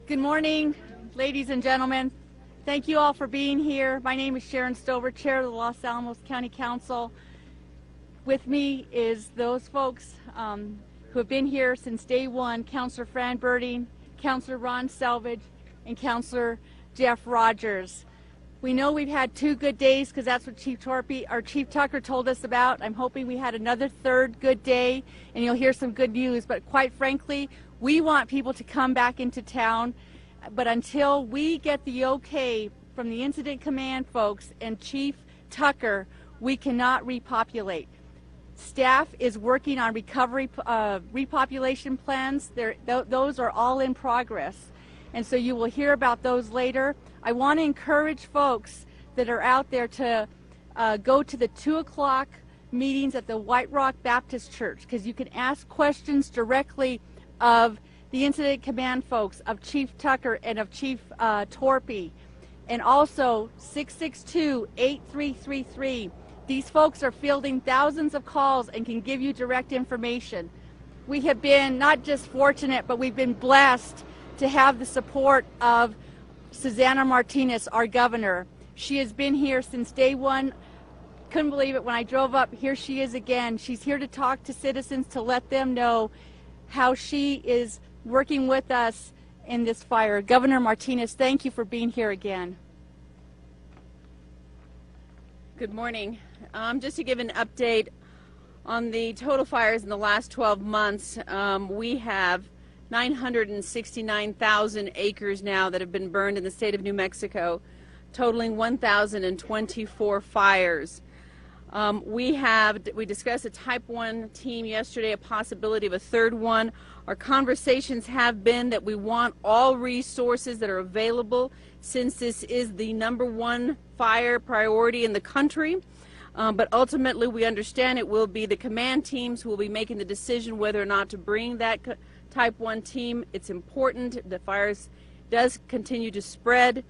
Good morning, ladies and gentlemen. Thank you all for being here. My name is Sharon Stover, Chair of the Los Alamos County Council. With me is those folks who have been here since day one, Councilor Fran Birding, Councilor Ron Selvage, and Councilor Jeff Rogers. We know we've had 2 good days because that's what Chief Tucker told us about. I'm hoping we had another 3rd good day and you'll hear some good news. But quite frankly, we want people to come back into town. But until we get the okay from the Incident Command folks and Chief Tucker, we cannot repopulate. Staff is working on recovery repopulation plans. Those are all in progress. And so you will hear about those later. I want to encourage folks that are out there to go to the 2 o'clock meetings at the White Rock Baptist Church, because you can ask questions directly of the Incident Command folks, of Chief Tucker and of Chief Torpy, and also 662-8333. These folks are fielding thousands of calls and can give you direct information. We have been not just fortunate, but we've been blessed to have the support of Susana Martinez, our governor. She has been here since day one. Couldn't believe it when I drove up. Here she is again. She's here to talk to citizens, to let them know how she is working with us in this fire. Governor Martinez, thank you for being here again. Good morning. Just to give an update on the total fires in the last 12 months, we have 969,000 acres now that have been burned in the state of New Mexico, totaling 1,024 fires. We discussed a type 1 team yesterday, a possibility of a 3rd one. Our conversations have been that we want all resources that are available, since this is the #1 fire priority in the country. But ultimately we understand it will be the command teams who will be making the decision whether or not to bring that type 1 team. It's important. The fires does continue to spread.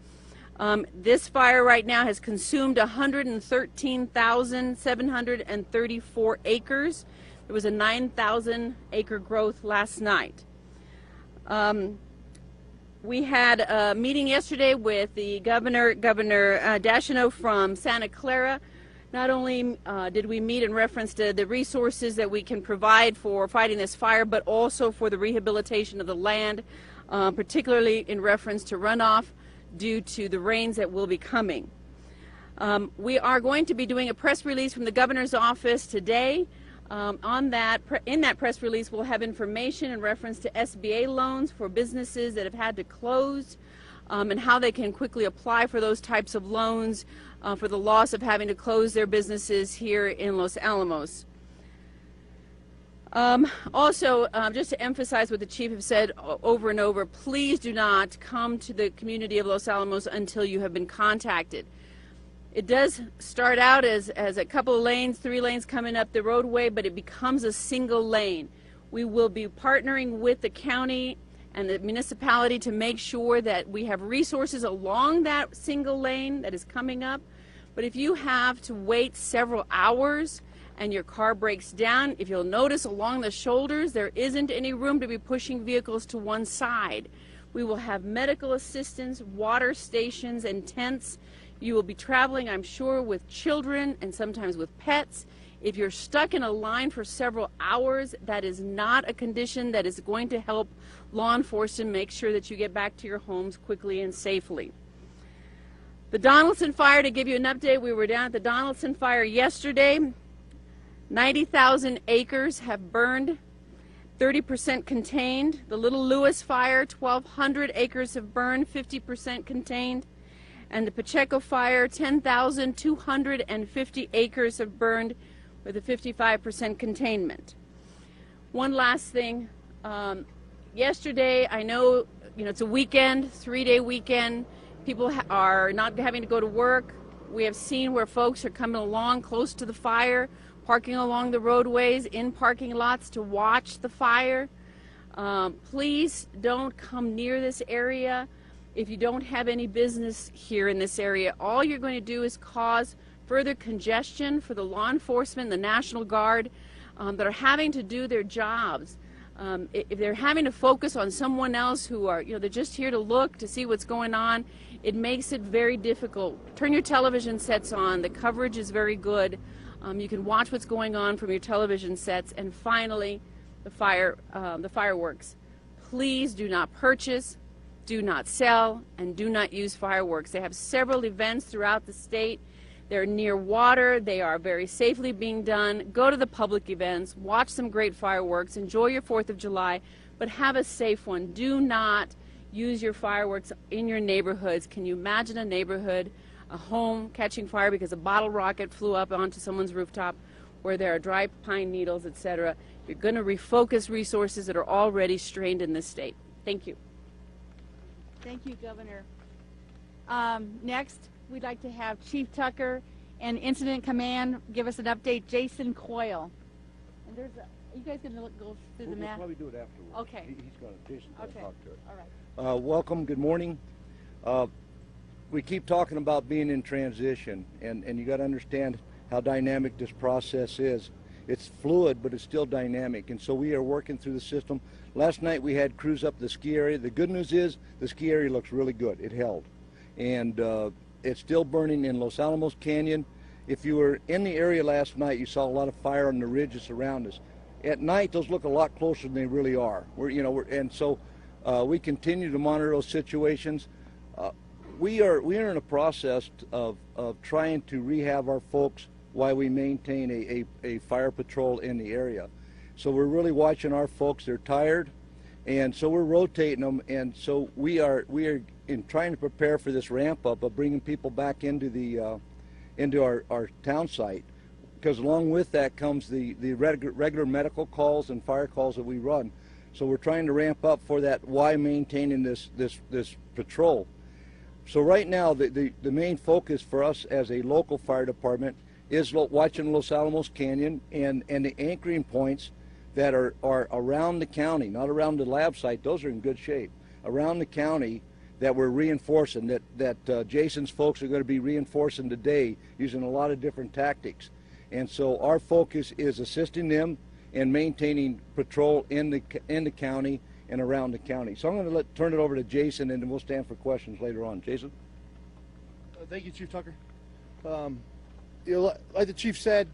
This fire right now has consumed 113,734 acres. There was a 9,000 acre growth last night. We had a meeting yesterday with the Governor Daschino from Santa Clara. Not only did we meet in reference to the resources that we can provide for fighting this fire, but also for the rehabilitation of the land, particularly in reference to runoff due to the rains that will be coming. We are going to be doing a press release from the governor's office today. In that press release, we'll have information in reference to SBA loans for businesses that have had to close, and how they can quickly apply for those types of loans for the loss of having to close their businesses here in Los Alamos. Also, just to emphasize what the chief has said over and over, please do not come to the community of Los Alamos until you have been contacted. It does start out as a couple of lanes, 3 lanes coming up the roadway, but it becomes a single lane. We will be partnering with the county and the municipality to make sure that we have resources along that single lane that is coming up. But if you have to wait several hours and your car breaks down, if you'll notice along the shoulders, there isn't any room to be pushing vehicles to one side. We will have medical assistance, water stations, and tents. You will be traveling, I'm sure, with children and sometimes with pets. If you're stuck in a line for several hours, that is not a condition that is going to help law enforcement make sure that you get back to your homes quickly and safely. The Donaldson fire, to give you an update, we were down at the Donaldson fire yesterday. 90,000 acres have burned, 30% contained. The Little Lewis fire, 1,200 acres have burned, 50% contained. And the Pacheco fire, 10,250 acres have burned with a 55% containment. One last thing. Yesterday, I know, it's a weekend, 3-day weekend. People are not having to go to work. We have seen where folks are coming along close to the fire, parking along the roadways, in parking lots to watch the fire. Please don't come near this area if you don't have any business here in this area. All you're going to do is cause further congestion for the law enforcement, the National Guard, that are having to do their jobs. If they're having to focus on someone else who are, they're just here to look, to see what's going on, it makes it very difficult. Turn your television sets on. The coverage is very good. You can watch what's going on from your television sets. And finally, the fireworks. Please do not purchase, do not sell, and do not use fireworks. They have several events throughout the state. They're near water. They are very safely being done. Go to the public events. Watch some great fireworks. Enjoy your 4th of July, but have a safe one. Do not use your fireworks in your neighborhoods. Can you imagine a neighborhood, a home catching fire because a bottle rocket flew up onto someone's rooftop, where there are dry pine needles, etc.? You're going to refocus resources that are already strained in this state. Thank you. Thank you, Governor. Next, we'd like to have Chief Tucker and Incident Command give us an update. Jason Coyle. And are you guys going to go through the map? We'll probably do it afterwards. Okay. Jason's going to talk to it. All right. Welcome. Good morning. We keep talking about being in transition, and you got to understand how dynamic this process is. It's fluid, but it's still dynamic, and so we are working through the system. Last night we had crews up the ski area. The good news is the ski area looks really good. It held, and it's still burning in Los Alamos Canyon. If you were in the area last night, you saw a lot of fire on the ridges around us. At night, those look a lot closer than they really are. We continue to monitor those situations. We are in a process of trying to rehab our folks while we maintain a fire patrol in the area. So we're really watching our folks. They're tired, and so we're rotating them. And so we are in trying to prepare for this ramp up of bringing people back into our town site, because along with that comes the regular medical calls and fire calls that we run. So we're trying to ramp up for that while maintaining this patrol. So right now, the main focus for us as a local fire department is watching Los Alamos Canyon and the anchoring points that are around the county, not around the lab site. Those are in good shape. Around the county that we're reinforcing, that Jason's folks are going to be reinforcing today using a lot of different tactics. And so our focus is assisting them and maintaining patrol in the county and around the county. So I'm going to turn it over to Jason, and then we'll stand for questions later on. Jason? Thank you, Chief Tucker. Like the Chief said,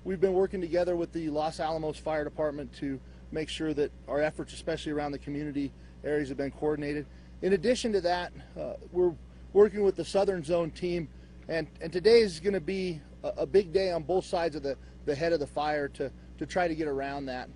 we've been working together with the Los Alamos Fire Department to make sure that our efforts, especially around the community areas, have been coordinated. In addition to that, we're working with the Southern Zone team, and today is going to be a big day on both sides of the head of the fire to try to get around that.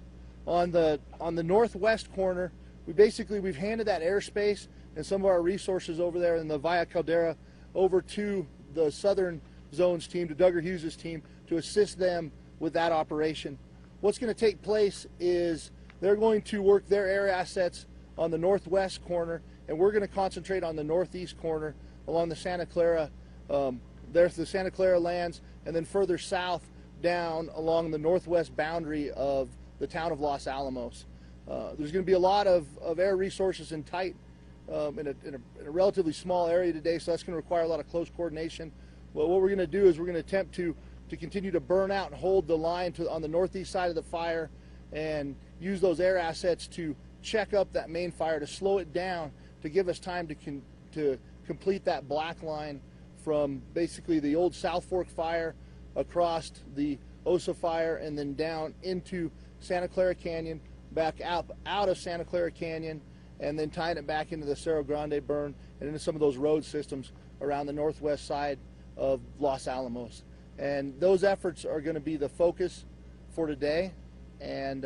On the northwest corner, we've handed that airspace and some of our resources over there in the Via Caldera over to the Southern Zones team, to Douglas Hughes' team, to assist them with that operation. What's going to take place is they're going to work their air assets on the northwest corner, and we're going to concentrate on the northeast corner along the Santa Clara. There's the Santa Clara lands, and then further south down along the northwest boundary of the town of Los Alamos. There's going to be a lot of air resources in tight, in a relatively small area today, so that's going to require a lot of close coordination. Well, what we're going to do is we're going to attempt to continue to burn out and hold the line on the northeast side of the fire, and use those air assets to check up that main fire, to slow it down, to give us time to complete that black line from basically the old South Fork fire across the Osa fire, and then down into Santa Clara Canyon, back out of Santa Clara Canyon, and then tying it back into the Cerro Grande burn and into some of those road systems around the northwest side of Los Alamos. And those efforts are going to be the focus for today, and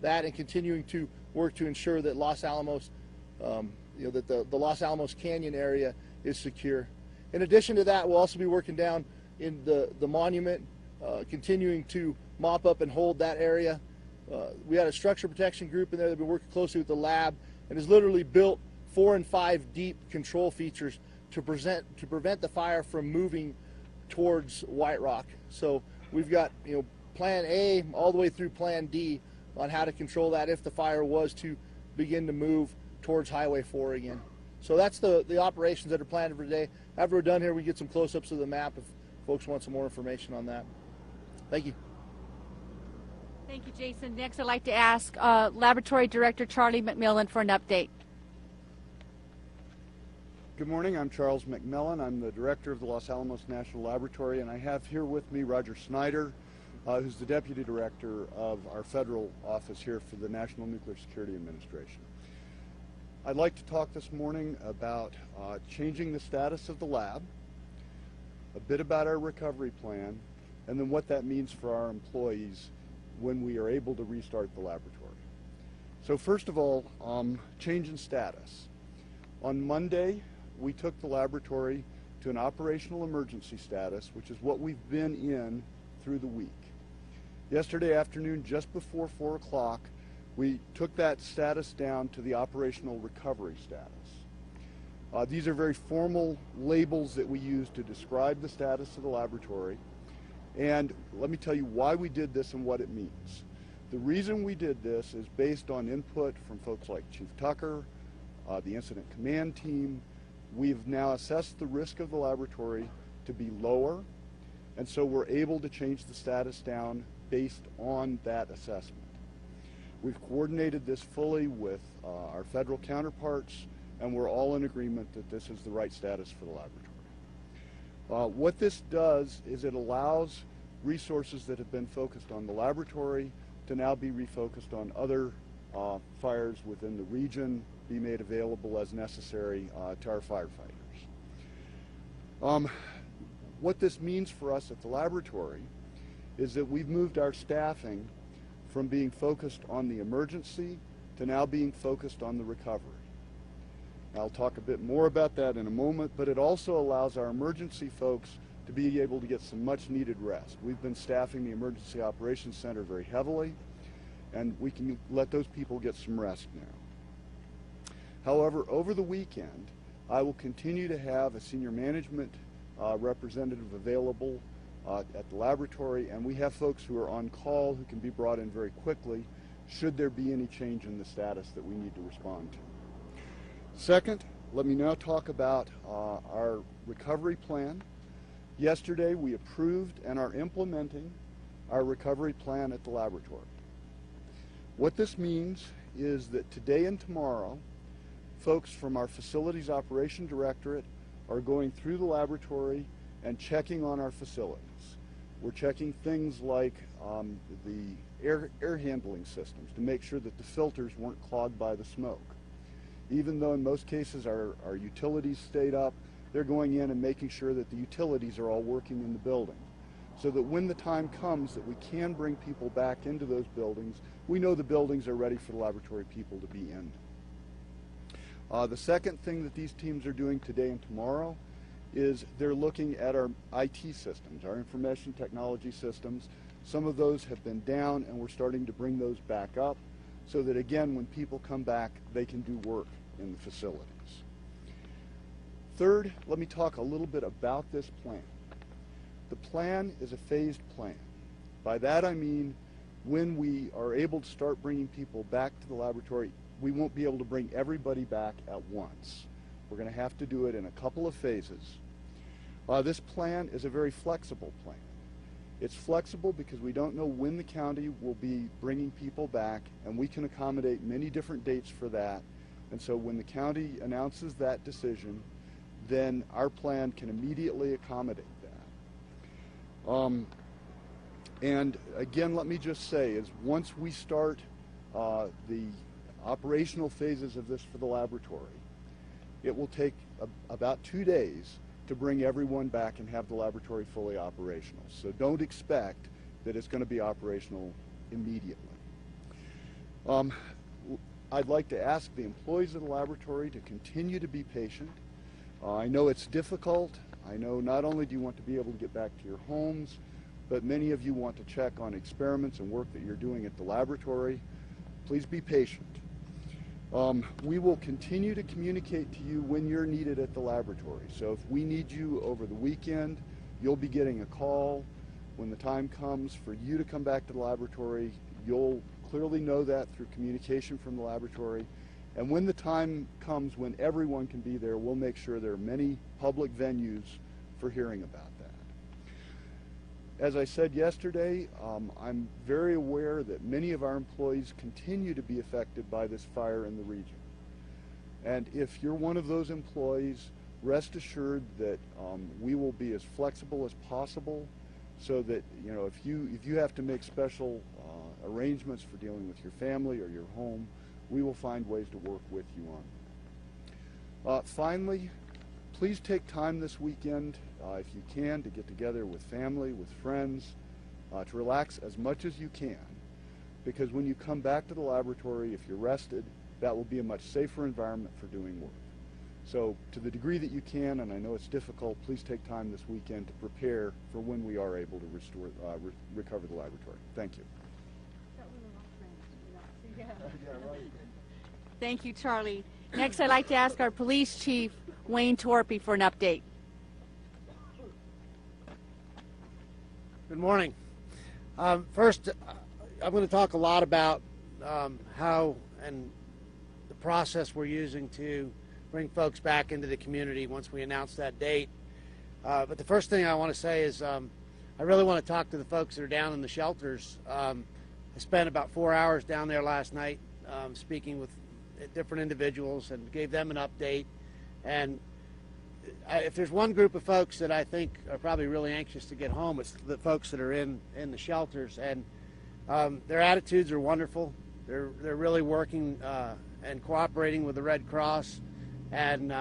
that and continuing to work to ensure that Los Alamos, that the Los Alamos Canyon area is secure. In addition to that, we'll also be working down in the monument, continuing to mop up and hold that area. We had a structure protection group in there that been working closely with the lab, and has literally built 4 and 5 deep control features to prevent the fire from moving towards White Rock. So we've got plan A all the way through plan D on how to control that if the fire was to begin to move towards Highway 4 again. So that's the operations that are planned for today. After we're done here, we get some close-ups of the map if folks want some more information on that. Thank you. Thank you, Jason. Next, I'd like to ask Laboratory Director Charlie McMillan for an update. Good morning. I'm Charles McMillan. I'm the director of the Los Alamos National Laboratory, and I have here with me Roger Snyder, who's the deputy director of our federal office here for the National Nuclear Security Administration. I'd like to talk this morning about changing the status of the lab, a bit about our recovery plan, and then what that means for our employees when we are able to restart the laboratory. So first of all, change in status. On Monday, we took the laboratory to an operational emergency status, which is what we've been in through the week. Yesterday afternoon, just before 4 o'clock, we took that status down to the operational recovery status. These are very formal labels that we use to describe the status of the laboratory. And let me tell you why we did this and what it means. The reason we did this is based on input from folks like Chief Tucker, the incident command team. We've now assessed the risk of the laboratory to be lower, and so we're able to change the status down based on that assessment. We've coordinated this fully with our federal counterparts, and we're all in agreement that this is the right status for the laboratory. What this does is it allows resources that have been focused on the laboratory to now be refocused on other fires within the region, be made available as necessary to our firefighters. What this means for us at the laboratory is that we've moved our staffing from being focused on the emergency to now being focused on the recovery. I'll talk a bit more about that in a moment, but it also allows our emergency folks to be able to get some much needed rest. We've been staffing the Emergency Operations Center very heavily, and we can let those people get some rest now. However, over the weekend, I will continue to have a senior management representative available at the laboratory, and we have folks who are on call who can be brought in very quickly should there be any change in the status that we need to respond to. Second, let me now talk about our recovery plan. Yesterday, we approved and are implementing our recovery plan at the laboratory. What this means is that today and tomorrow, folks from our Facilities Operation Directorate are going through the laboratory and checking on our facilities. We're checking things like the air handling systems to make sure that the filters weren't clogged by the smoke. Even though in most cases our utilities stayed up, they're going in and making sure that the utilities are all working in the building, so that when the time comes that we can bring people back into those buildings, we know the buildings are ready for the laboratory people to be in. The second thing that these teams are doing today and tomorrow is they're looking at our IT systems, our information technology systems. Some of those have been down, and we're starting to bring those back up so that, again, when people come back, they can do work in the facilities. Third, let me talk a little bit about this plan. The plan is a phased plan. By that I mean when we are able to start bringing people back to the laboratory, we won't be able to bring everybody back at once. We're going to have to do it in a couple of phases. This plan is a very flexible plan. It's flexible because we don't know when the county will be bringing people back, and we can accommodate many different dates for that. And so when the county announces that decision, then our plan can immediately accommodate that. And again, let me just say, is once we start the operational phases of this for the laboratory, it will take about 2 days to bring everyone back and have the laboratory fully operational. So don't expect that it's going to be operational immediately. I'd like to ask the employees of the laboratory to continue to be patient. I know it's difficult. I know not only do you want to be able to get back to your homes, but many of you want to check on experiments and work that you're doing at the laboratory. Please be patient. We will continue to communicate to you when you're needed at the laboratory. So if we need you over the weekend, you'll be getting a call. When the time comes for you to come back to the laboratory, you'll clearly know that through communication from the laboratory. And when the time comes when everyone can be there, we'll make sure there are many public venues for hearing about that. As I said yesterday, I'm very aware that many of our employees continue to be affected by this fire in the region. And if you're one of those employees, rest assured that we will be as flexible as possible, so that, you know, if you have to make special arrangements for dealing with your family or your home, we will find ways to work with you on that. Finally, please take time this weekend, if you can, to get together with family, with friends, to relax as much as you can, because when you come back to the laboratory, if you're rested, that will be a much safer environment for doing work. So to the degree that you can, and I know it's difficult, please take time this weekend to prepare for when we are able to recover the laboratory. Thank you. Thank you, Charlie. Next, I'd like to ask our police chief, Wayne Torpy, for an update. Good morning. First, I'm going to talk a lot about how and the process we're using to bring folks back into the community once we announce that date. But the first thing I want to say is I really want to talk to the folks that are down in the shelters. I spent about 4 hours down there last night speaking with different individuals and gave them an update. And if there's one group of folks that I think are probably really anxious to get home, it's the folks that are in the shelters. And their attitudes are wonderful. They're really working and cooperating with the Red Cross, and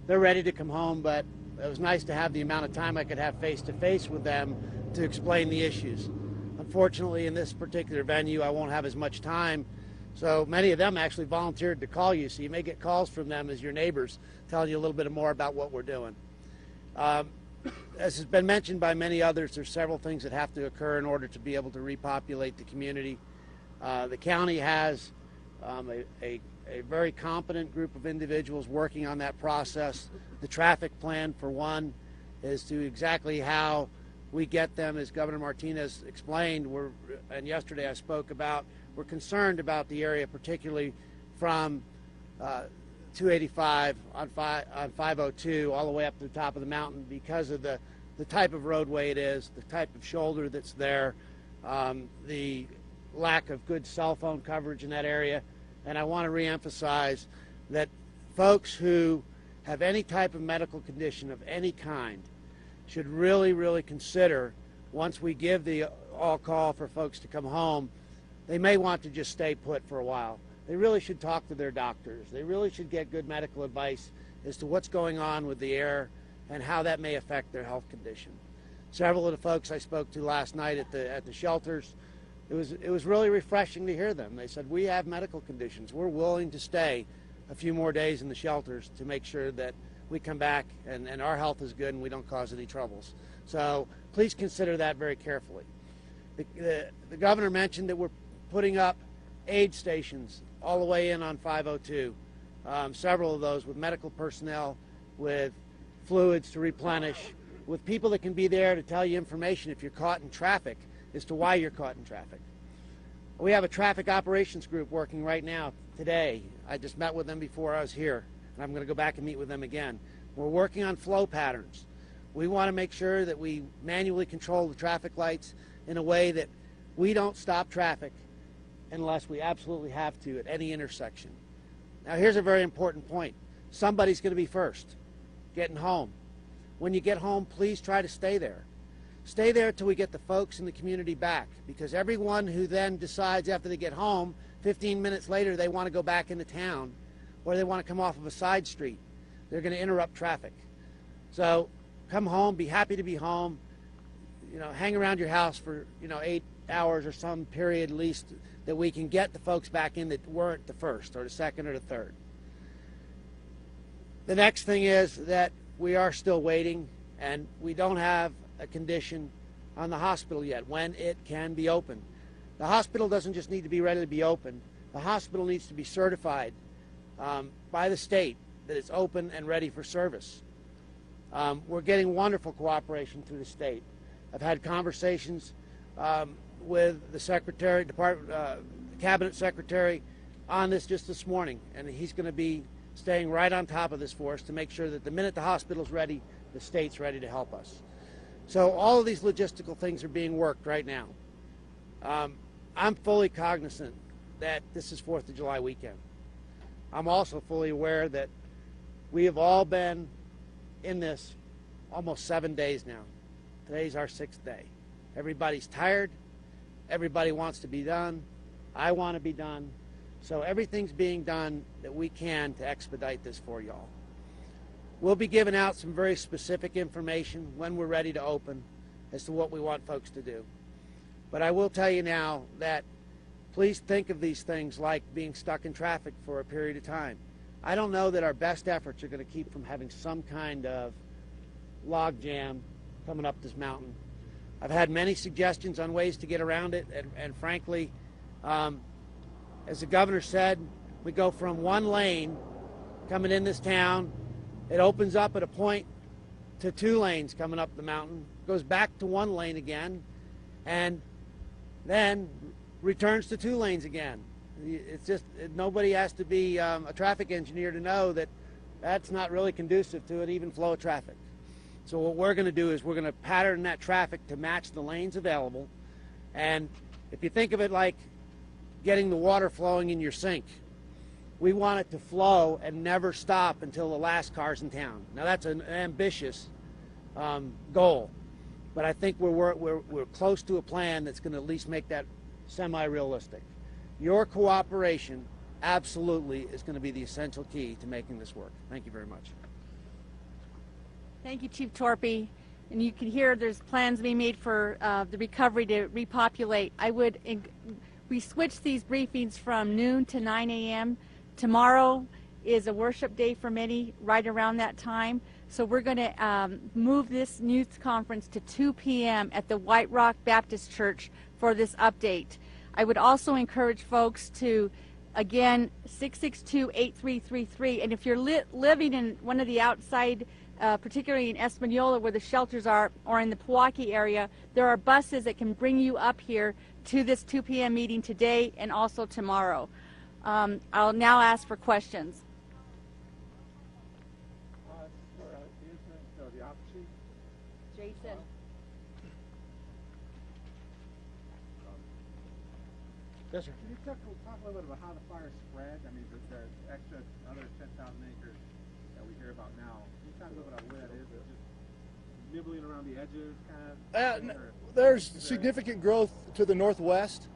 they're ready to come home. But it was nice to have the amount of time I could have face-to-face with them to explain the issues. Unfortunately, in this particular venue, I won't have as much time. So many of them actually volunteered to call you, so you may get calls from them as your neighbors telling you a little bit more about what we're doing. As has been mentioned by many others, there's several things that have to occur in order to be able to repopulate the community. The county has a very competent group of individuals working on that process. The traffic plan, for one, is to exactly how we get them, as Governor Martinez explained, and yesterday I spoke about, we're concerned about the area, particularly from 285 on 502 all the way up to the top of the mountain, because of the type of roadway it is, the type of shoulder that's there, the lack of good cell phone coverage in that area. And I want to reemphasize that folks who have any type of medical condition of any kind should really, really consider, once we give the all call for folks to come home, they may want to just stay put for a while. They really should talk to their doctors. They really should get good medical advice as to what's going on with the air and how that may affect their health condition. Several of the folks I spoke to last night at the shelters, it was really refreshing to hear them. They said, we have medical conditions. We're willing to stay a few more days in the shelters to make sure that we come back and our health is good and we don't cause any troubles. So please consider that very carefully. The governor mentioned that we're putting up aid stations all the way in on 502, several of those with medical personnel, with fluids to replenish, with people that can be there to tell you information if you're caught in traffic as to why you're caught in traffic. We have a traffic operations group working right now today. I just met with them before I was here, and I'm going to go back and meet with them again. We're working on flow patterns. We want to make sure that we manually control the traffic lights in a way that we don't stop traffic unless we absolutely have to at any intersection. Now, here's a very important point. Somebody's going to be first, getting home. When you get home, please try to stay there. Stay there till we get the folks in the community back, because everyone who then decides after they get home, 15 minutes later, they want to go back into town or they want to come off of a side street, they're going to interrupt traffic. So come home, be happy to be home, hang around your house for, 8 hours or some period at least, that we can get the folks back in that weren't the first or the second or the third. The next thing is that we are still waiting, and we don't have a condition on the hospital yet, when it can be opened. The hospital doesn't just need to be ready to be opened. The hospital needs to be certified by the state that it's open and ready for service. We're getting wonderful cooperation through the state. I've had conversations with the secretary, cabinet secretary, on this just this morning, and he's going to be staying right on top of this for us to make sure that the minute the hospital's ready, the state's ready to help us. So all of these logistical things are being worked right now. I'm fully cognizant that this is 4th of July weekend. I'm also fully aware that we have all been in this almost 7 days now. Today's our 6th day. Everybody's tired. Everybody wants to be done. I want to be done. So everything's being done that we can to expedite this for y'all. We'll be giving out some very specific information when we're ready to open as to what we want folks to do. But I will tell you now that please think of these things like being stuck in traffic for a period of time. I don't know that our best efforts are going to keep from having some kind of log jam coming up this mountain. I've had many suggestions on ways to get around it, and frankly, as the governor said, we go from one lane coming in this town, it opens up at a point to 2 lanes coming up the mountain, goes back to 1 lane again, and then returns to 2 lanes again. It's just, nobody has to be a traffic engineer to know that that's not really conducive to an even flow of traffic. So what we're going to do is we're going to pattern that traffic to match the lanes available. And if you think of it like getting the water flowing in your sink, we want it to flow and never stop until the last car's in town. Now that's an ambitious goal, but I think we're close to a plan that's going to at least make that semi-realistic. Your cooperation absolutely is going to be the essential key to making this work. Thank you very much. Thank you, Chief Torpy. And you can hear there's plans being made for the recovery to repopulate. We switched these briefings from noon to 9 a.m. Tomorrow is a worship day for many right around that time. So we're going to move this news conference to 2 p.m. at the White Rock Baptist Church for this update. I would also encourage folks to, again, 662-8333. And if you're living in one of the outside, particularly in Espanola where the shelters are, or in the Pewaukee area, there are buses that can bring you up here to this 2 p.m. meeting today and also tomorrow. I'll now ask for questions. Jason. Yes, sir. Can you talk a little bit about how the fire spread? I mean, the extra other 10,000 acres that we hear about now. Can you talk a little bit about where that is? Is it just nibbling around the edges, kind of? There's significant growth to the northwest,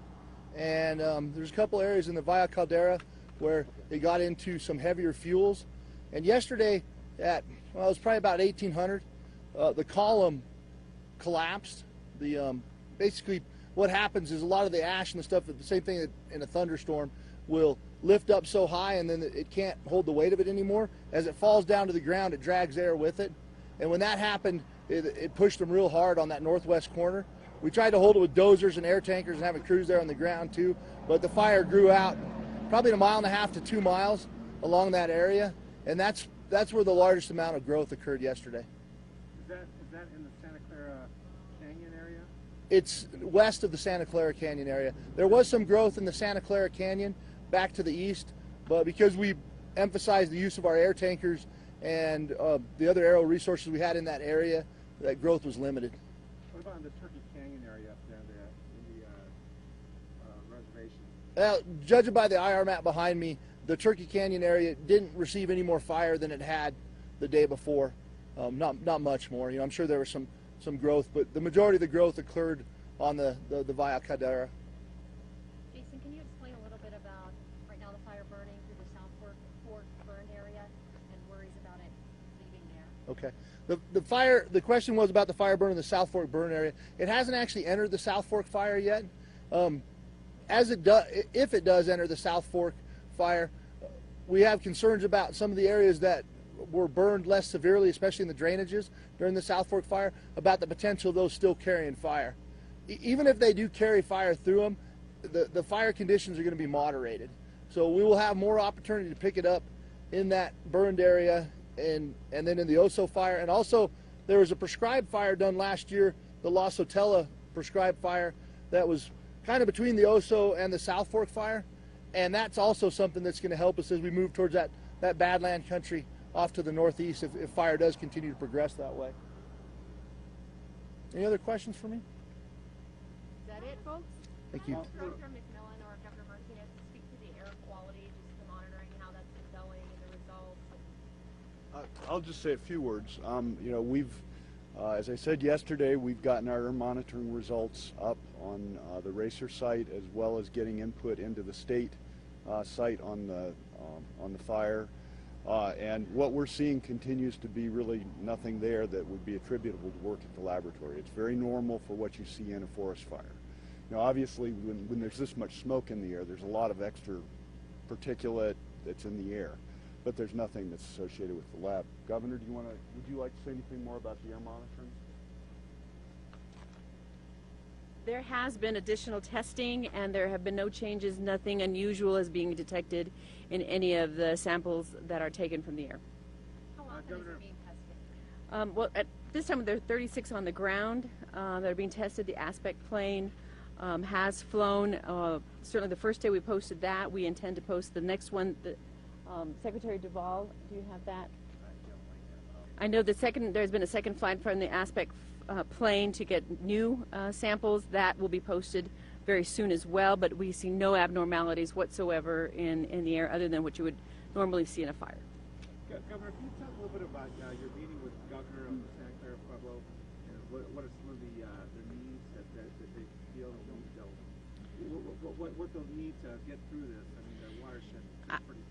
and there's a couple areas in the Valle Caldera where they got into some heavier fuels. And yesterday, it was probably about 1800, the column collapsed. Basically, what happens is a lot of the ash and the stuff, the same thing in a thunderstorm, will lift up so high and then it can't hold the weight of it anymore. As it falls down to the ground, it drags air with it. And when that happened, it pushed them real hard on that northwest corner. We tried to hold it with dozers and air tankers and have it cruise there on the ground too, but the fire grew out probably 1.5 miles to 2 miles along that area, and that's where the largest amount of growth occurred yesterday. Is that in the Santa Clara Canyon area? It's west of the Santa Clara Canyon area. There was some growth in the Santa Clara Canyon back to the east, but because we emphasized the use of our air tankers and the other aerial resources we had in that area, that growth was limited. What about in the Turkey Canyon area up there in the reservation? Well, judging by the IR map behind me, the Turkey Canyon area didn't receive any more fire than it had the day before. Not much more. I'm sure there was some growth, but the majority of the growth occurred on the Valle Caldera. Jason, can you explain a little bit about right now the fire burning through the South Fork burn area and worries about it leaving there? Okay. The question was about the fire burn in the South Fork burn area. It hasn't actually entered the South Fork fire yet. If it does enter the South Fork fire, we have concerns about some of the areas that were burned less severely, especially in the drainages during the South Fork fire, about the potential of those still carrying fire. Even if they do carry fire through them, the fire conditions are going to be moderated. So we will have more opportunity to pick it up in that burned area and then in the Oso fire. And also, there was a prescribed fire done last year, the La Sotella prescribed fire, that was kind of between the Oso and the South Fork fire. And that's also something that's going to help us as we move towards that Badland country off to the northeast if fire does continue to progress that way. Any other questions for me? Is that it, folks? Thank you. Director McMillan or Governor Martinez speak to the air quality, just the monitoring, how that's been going and the results. I'll just say a few words. You know, we've, as I said yesterday, we've gotten our air monitoring results up on the racer site, as well as getting input into the state site on the fire. And what we're seeing continues to be really nothing there that would be attributable to work at the laboratory. It's very normal for what you see in a forest fire. Now, obviously, when there's this much smoke in the air, there's a lot of extra particulate that's in the air, but there's nothing that's associated with the lab. Governor, would you like to say anything more about the air monitoring? There has been additional testing, and there have been no changes. Nothing unusual is being detected in any of the samples that are taken from the air. How often is it being tested? Well, at this time, there are 36 on the ground that are being tested. The aspect plane has flown. Certainly the first day we posted that. We intend to post the next one. Secretary Duvall, do you have that? I know there's been a second flight from the aspect plane to get new samples. That will be posted very soon as well, but we see no abnormalities whatsoever in the air other than what you would normally see in a fire. Governor, can you talk a little bit about your meeting with the governor of Santa Clara Pueblo, and what are some of the needs that they feel what they'll need to get through this? I mean, the watershed is pretty.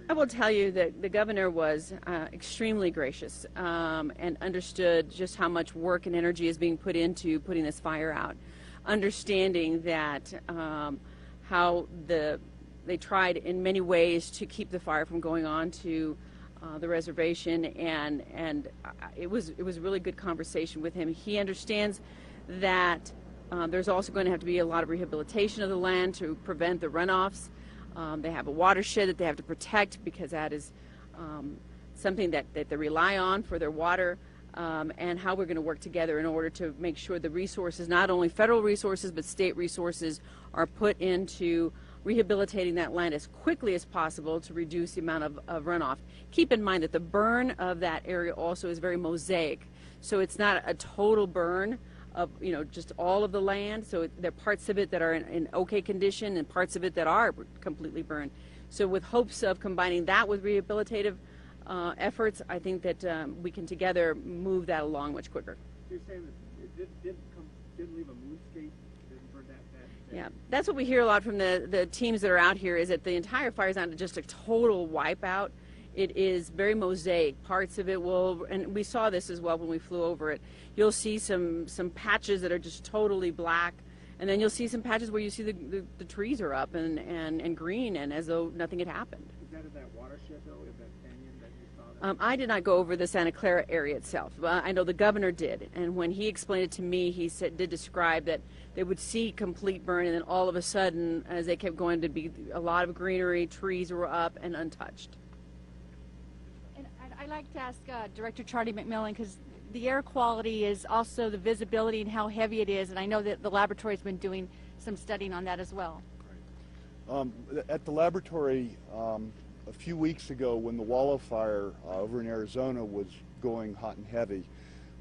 I will tell you that the governor was extremely gracious and understood just how much work and energy is being put into putting this fire out, understanding that how they tried in many ways to keep the fire from going on to the reservation, and it was a really good conversation with him. He understands that there's also going to have to be a lot of rehabilitation of the land to prevent the runoffs. They have a watershed that they have to protect because that is something that they rely on for their water, and how we're going to work together in order to make sure the resources, not only federal resources but state resources, are put into rehabilitating that land as quickly as possible to reduce the amount of runoff. Keep in mind that the burn of that area also is very mosaic, so it's not a total burn of just all of the land. So there are parts of it that are in okay condition and parts of it that are completely burned. So with hopes of combining that with rehabilitative efforts, I think that we can together move that along much quicker. So you're saying that it didn't leave a moonscape, didn't burn that? Yeah, that's what we hear a lot from the teams that are out here, is that the entire fire is not just a total wipeout. It is very mosaic. Parts of it will, and we saw this as well when we flew over it, you'll see some patches that are just totally black, and then you'll see some patches where you see the trees are up and green and as though nothing had happened. Is that in that watershed, though, in that canyon that you saw? I did not go over the Santa Clara area itself. I know the governor did, and when he explained it to me, he did describe that they would see complete burn, and then all of a sudden, as they kept going, to be a lot of greenery, trees were up and untouched. And I'd like to ask Director Charlie McMillan, because the air quality is also the visibility and how heavy it is, and I know that the laboratory has been doing some studying on that as well. At the laboratory, a few weeks ago when the Wallow fire over in Arizona was going hot and heavy,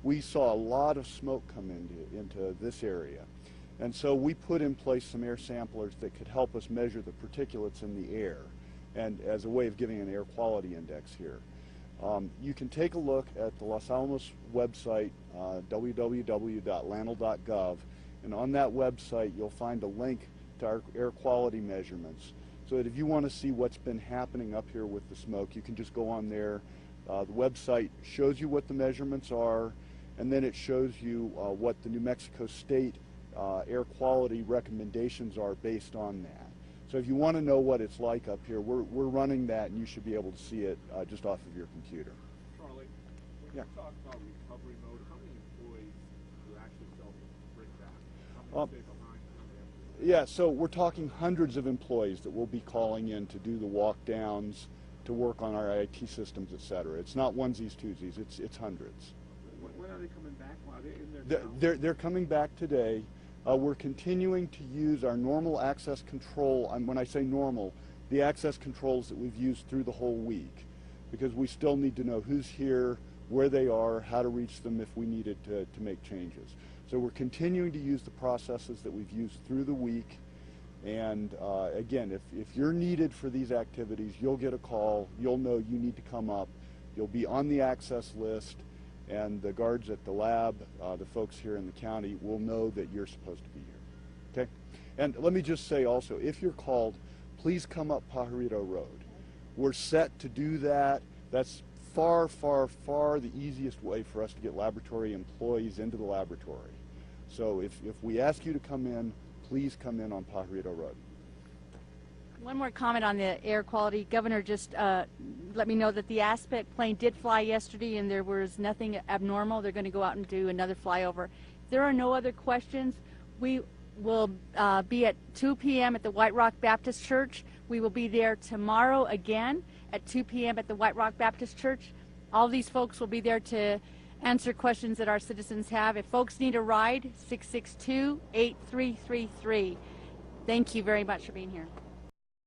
we saw a lot of smoke come into this area. And so we put in place some air samplers that could help us measure the particulates in the air, and as a way of giving an air quality index here. You can take a look at the Los Alamos website, www.lanl.gov, and on that website you'll find a link to our air quality measurements, so that if you want to see what's been happening up here with the smoke, you can just go on there. The website shows you what the measurements are, and then it shows you what the New Mexico State air quality recommendations are based on that. So if you want to know what it's like up here, we're running that, and you should be able to see it just off of your computer. Charlie, when you talk about recovery mode, how many employees do actually self-bring back? How many stay behind? Yeah, so we're talking hundreds of employees that will be calling in to do the walk downs, to work on our IT systems, et cetera. It's not onesies, twosies, it's hundreds. When are they coming back? Are they in their They're coming back today. We're continuing to use our normal access control, and when I say normal, the access controls that we've used through the whole week, because we still need to know who's here, where they are, how to reach them if we needed to make changes. So we're continuing to use the processes that we've used through the week. And again, if you're needed for these activities, you'll get a call. You'll know you need to come up. You'll be on the access list, and the guards at the lab, the folks here in the county, will know that you're supposed to be here. Okay? And let me just say also, if you're called, please come up Pajarito Road. We're set to do that. That's far, far, far the easiest way for us to get laboratory employees into the laboratory. So if we ask you to come in, please come in on Pajarito Road. One more comment on the air quality. Governor just let me know that the Aspect plane did fly yesterday and there was nothing abnormal. They're going to go out and do another flyover. If there are no other questions, we will be at 2 p.m. at the White Rock Baptist Church. We will be there tomorrow again at 2 p.m. at the White Rock Baptist Church. All these folks will be there to answer questions that our citizens have. If folks need a ride, 662-8333. Thank you very much for being here.